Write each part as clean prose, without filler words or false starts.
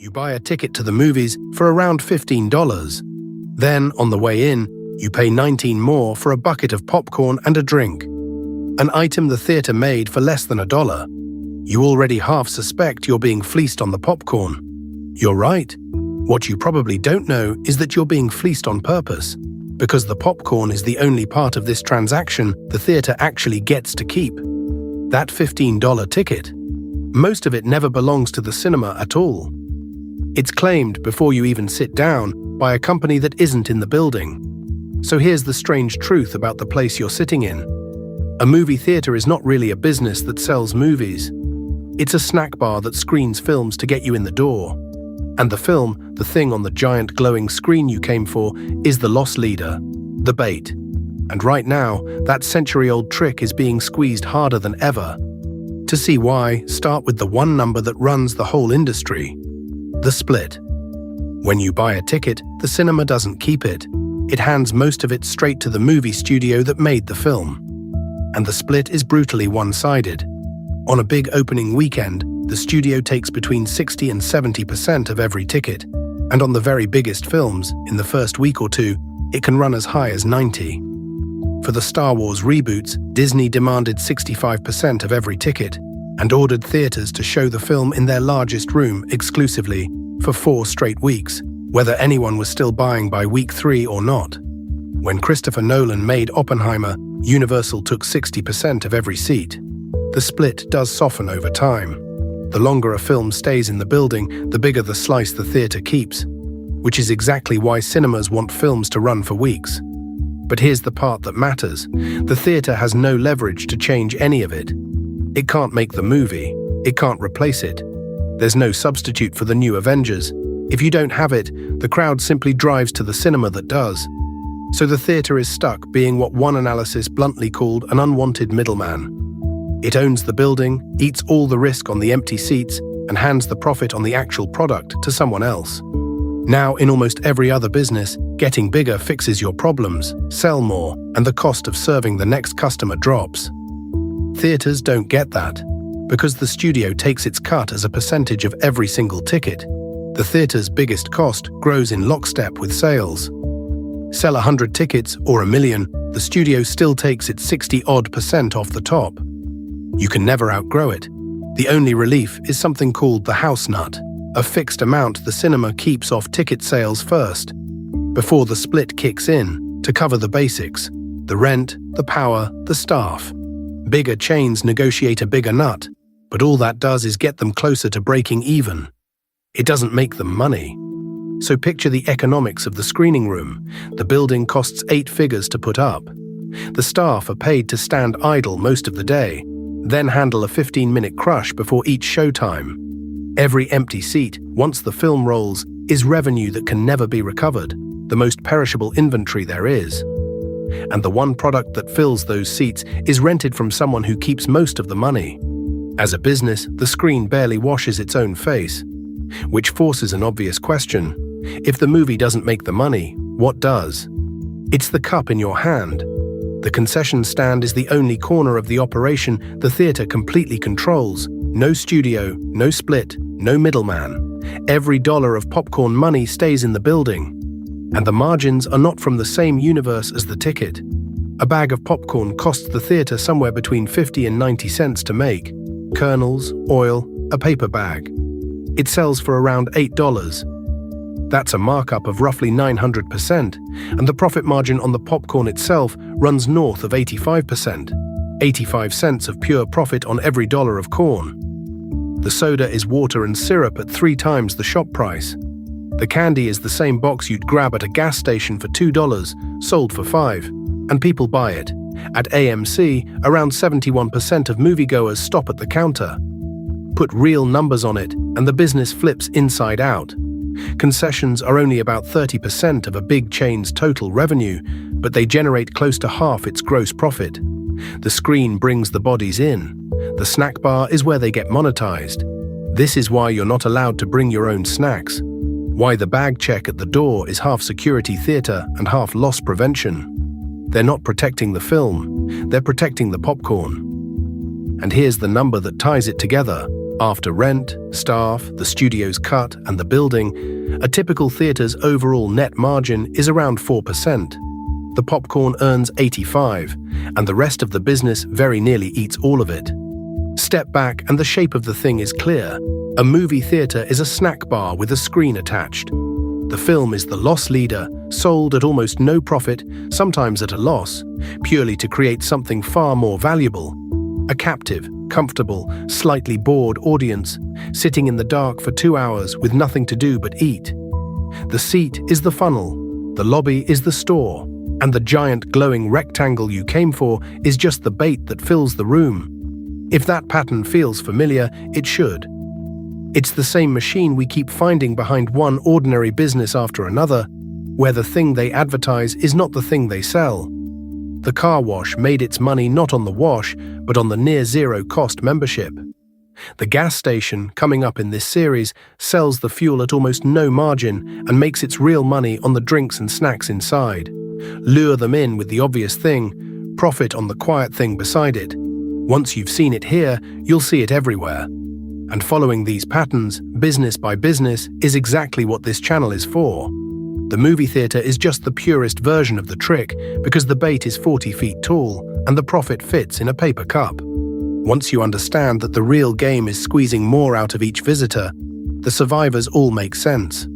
You buy a ticket to the movies for around $15. Then, on the way in, you pay $19 more for a bucket of popcorn and a drink. An item the theater made for less than $1. You already half suspect you're being fleeced on the popcorn. You're right. What you probably don't know is that you're being fleeced on purpose, because the popcorn is the only part of this transaction the theater actually gets to keep. That $15 ticket, most of it never belongs to the cinema at all. It's claimed before you even sit down by a company that isn't in the building. So here's the strange truth about the place you're sitting in. A movie theater is not really a business that sells movies. It's a snack bar that screens films to get you in the door. And the film, the thing on the giant glowing screen you came for, is the loss leader, the bait. And right now, that century-old trick is being squeezed harder than ever. To see why, start with the one number that runs the whole industry: the split. When you buy a ticket, the cinema doesn't keep it. It hands most of it straight to the movie studio that made the film. And the split is brutally one-sided. On a big opening weekend, the studio takes between 60 and 70% of every ticket, and on the very biggest films, in the first week or two, it can run as high as 90. For the Star Wars reboots, Disney demanded 65% of every ticket, and ordered theaters to show the film in their largest room exclusively for 4 straight weeks, whether anyone was still buying by week 3 or not. When Christopher Nolan made Oppenheimer, Universal took 60% of every seat. The split does soften over time. The longer a film stays in the building, the bigger the slice the theater keeps, which is exactly why cinemas want films to run for weeks. But here's the part that matters. The theater has no leverage to change any of it. It can't make the movie. It can't replace it. There's no substitute for the new Avengers. If you don't have it, the crowd simply drives to the cinema that does. So the theater is stuck being what one analysis bluntly called an unwanted middleman. It owns the building, eats all the risk on the empty seats, and hands the profit on the actual product to someone else. Now, in almost every other business, getting bigger fixes your problems, sell more, and the cost of serving the next customer drops. Theaters don't get that, because the studio takes its cut as a percentage of every single ticket. The theater's biggest cost grows in lockstep with sales. Sell 100 tickets or 1 million, the studio still takes its 60-odd% off the top. You can never outgrow it. The only relief is something called the house nut, a fixed amount the cinema keeps off ticket sales first, before the split kicks in, to cover the basics: the rent, the power, the staff. Bigger chains negotiate a bigger nut, but all that does is get them closer to breaking even. It doesn't make them money. So picture the economics of the screening room. The building costs 8 figures to put up. The staff are paid to stand idle most of the day, then handle a 15-minute crush before each showtime. Every empty seat, once the film rolls, is revenue that can never be recovered, the most perishable inventory there is. And the one product that fills those seats is rented from someone who keeps most of the money. As a business, the screen barely washes its own face, which forces an obvious question. If the movie doesn't make the money, what does? It's the cup in your hand. The concession stand is the only corner of the operation the theater completely controls. No studio, no split, no middleman. Every dollar of popcorn money stays in the building. And the margins are not from the same universe as the ticket. A bag of popcorn costs the theater somewhere between 50 and 90 cents to make. Kernels, oil, a paper bag. It sells for around $8. That's a markup of roughly 900%, and the profit margin on the popcorn itself runs north of 85%. 85 cents of pure profit on every dollar of corn. The soda is water and syrup at 3 times the shop price. The candy is the same box you'd grab at a gas station for $2, sold for $5, and people buy it. At AMC, around 71% of moviegoers stop at the counter. Put real numbers on it, and the business flips inside out. Concessions are only about 30% of a big chain's total revenue, but they generate close to half its gross profit. The screen brings the bodies in. The snack bar is where they get monetized. This is why you're not allowed to bring your own snacks. Why the bag check at the door is half security theater and half loss prevention. They're not protecting the film, they're protecting the popcorn. And here's the number that ties it together: After rent, staff, the studio's cut, and the building, a typical theatre's overall net margin is around 4%. The popcorn earns 85%, and the rest of the business very nearly eats all of it. Step back and the shape of the thing is clear. A movie theatre is a snack bar with a screen attached. The film is the loss leader, sold at almost no profit, sometimes at a loss, purely to create something far more valuable. A captive, comfortable, slightly bored audience, sitting in the dark for 2 hours with nothing to do but eat. The seat is the funnel, the lobby is the store, and the giant glowing rectangle you came for is just the bait that fills the room. If that pattern feels familiar, it should. It's the same machine we keep finding behind one ordinary business after another, where the thing they advertise is not the thing they sell. The car wash made its money not on the wash, but on the near-zero cost membership. The gas station, coming up in this series, sells the fuel at almost no margin and makes its real money on the drinks and snacks inside. Lure them in with the obvious thing, profit on the quiet thing beside it. Once you've seen it here, you'll see it everywhere. And following these patterns, business by business, is exactly what this channel is for. The movie theatre is just the purest version of the trick because the bait is 40 feet tall and the profit fits in a paper cup. Once you understand that the real game is squeezing more out of each visitor, the survivors all make sense.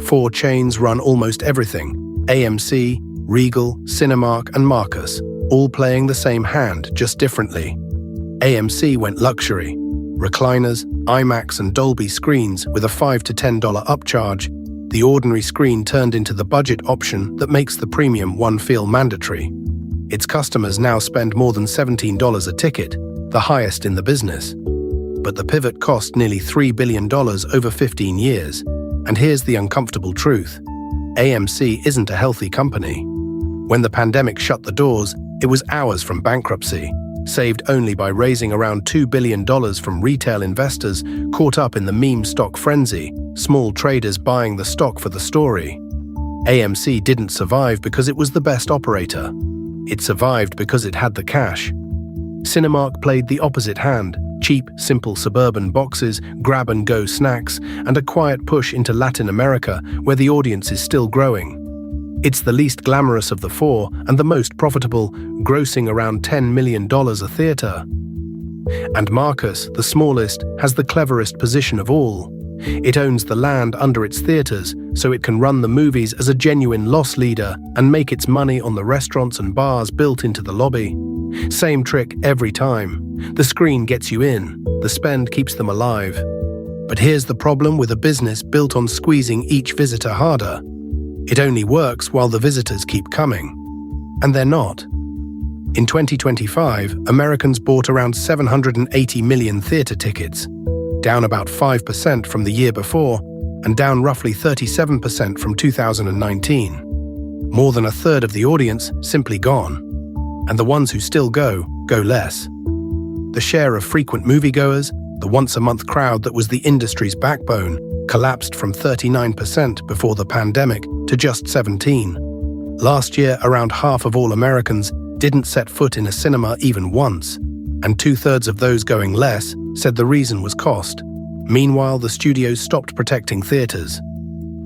4 chains run almost everything: AMC, Regal, Cinemark, and Marcus, all playing the same hand, just differently. AMC went luxury. Recliners, IMAX and Dolby screens with a $5 to $10 upcharge. The ordinary screen turned into the budget option that makes the premium one feel mandatory. Its customers now spend more than $17 a ticket, the highest in the business. But the pivot cost nearly $3 billion over 15 years. And here's the uncomfortable truth. AMC isn't a healthy company. When the pandemic shut the doors, it was hours from bankruptcy, saved only by raising around $2 billion from retail investors caught up in the meme stock frenzy, small traders buying the stock for the story. AMC didn't survive because it was the best operator. It survived because it had the cash. Cinemark played the opposite hand: cheap, simple suburban boxes, grab-and-go snacks, and a quiet push into Latin America where the audience is still growing. It's the least glamorous of the 4 and the most profitable, grossing around $10 million a theatre. And Marcus, the smallest, has the cleverest position of all. It owns the land under its theatres, so it can run the movies as a genuine loss leader and make its money on the restaurants and bars built into the lobby. Same trick every time. The screen gets you in, the spend keeps them alive. But here's the problem with a business built on squeezing each visitor harder. It only works while the visitors keep coming. And they're not. In 2025, Americans bought around 780 million theatre tickets, down about 5% from the year before, and down roughly 37% from 2019. More than a third of the audience simply gone. And the ones who still go less. The share of frequent moviegoers, the once-a-month crowd that was the industry's backbone, collapsed from 39% before the pandemic to just 17%. Last year, around half of all Americans didn't set foot in a cinema even once, and 2/3 of those going less said the reason was cost. Meanwhile, the studios stopped protecting theaters.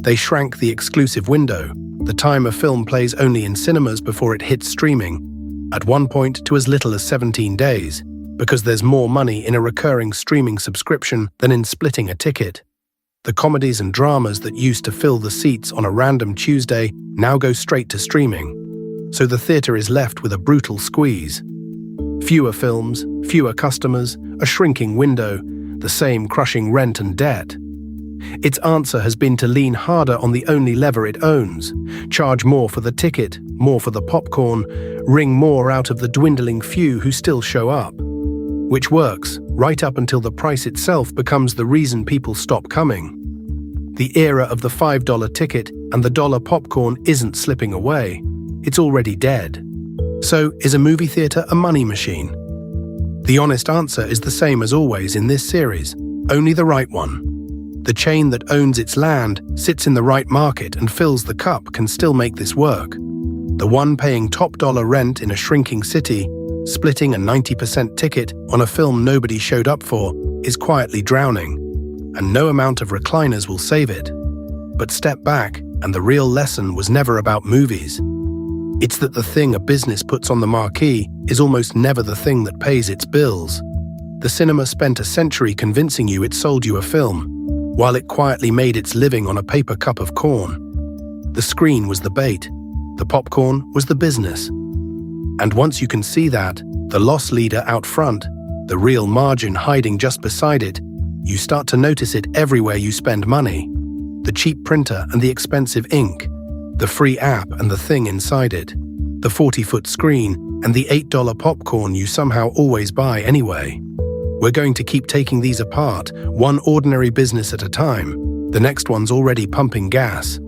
They shrank the exclusive window, the time a film plays only in cinemas before it hits streaming, at one point to as little as 17 days, because there's more money in a recurring streaming subscription than in splitting a ticket. The comedies and dramas that used to fill the seats on a random Tuesday now go straight to streaming. So the theatre is left with a brutal squeeze. Fewer films, fewer customers, a shrinking window, the same crushing rent and debt. Its answer has been to lean harder on the only lever it owns, charge more for the ticket, more for the popcorn, wring more out of the dwindling few who still show up. Which works, right up until the price itself becomes the reason people stop coming. The era of the $5 ticket and the dollar popcorn isn't slipping away. It's already dead. So, is a movie theatre a money machine? The honest answer is the same as always in this series, only the right one. The chain that owns its land, sits in the right market and fills the cup can still make this work. The one paying top dollar rent in a shrinking city, splitting a 90% ticket on a film nobody showed up for, is quietly drowning, and no amount of recliners will save it. But step back, and the real lesson was never about movies. It's that the thing a business puts on the marquee is almost never the thing that pays its bills. The cinema spent a century convincing you it sold you a film, while it quietly made its living on a paper cup of corn. The screen was the bait, the popcorn was the business. And once you can see that, the loss leader out front, the real margin hiding just beside it, you start to notice it everywhere you spend money. The cheap printer and the expensive ink, the free app and the thing inside it, the 40-foot screen and the $8 popcorn you somehow always buy anyway. We're going to keep taking these apart, one ordinary business at a time. The next one's already pumping gas.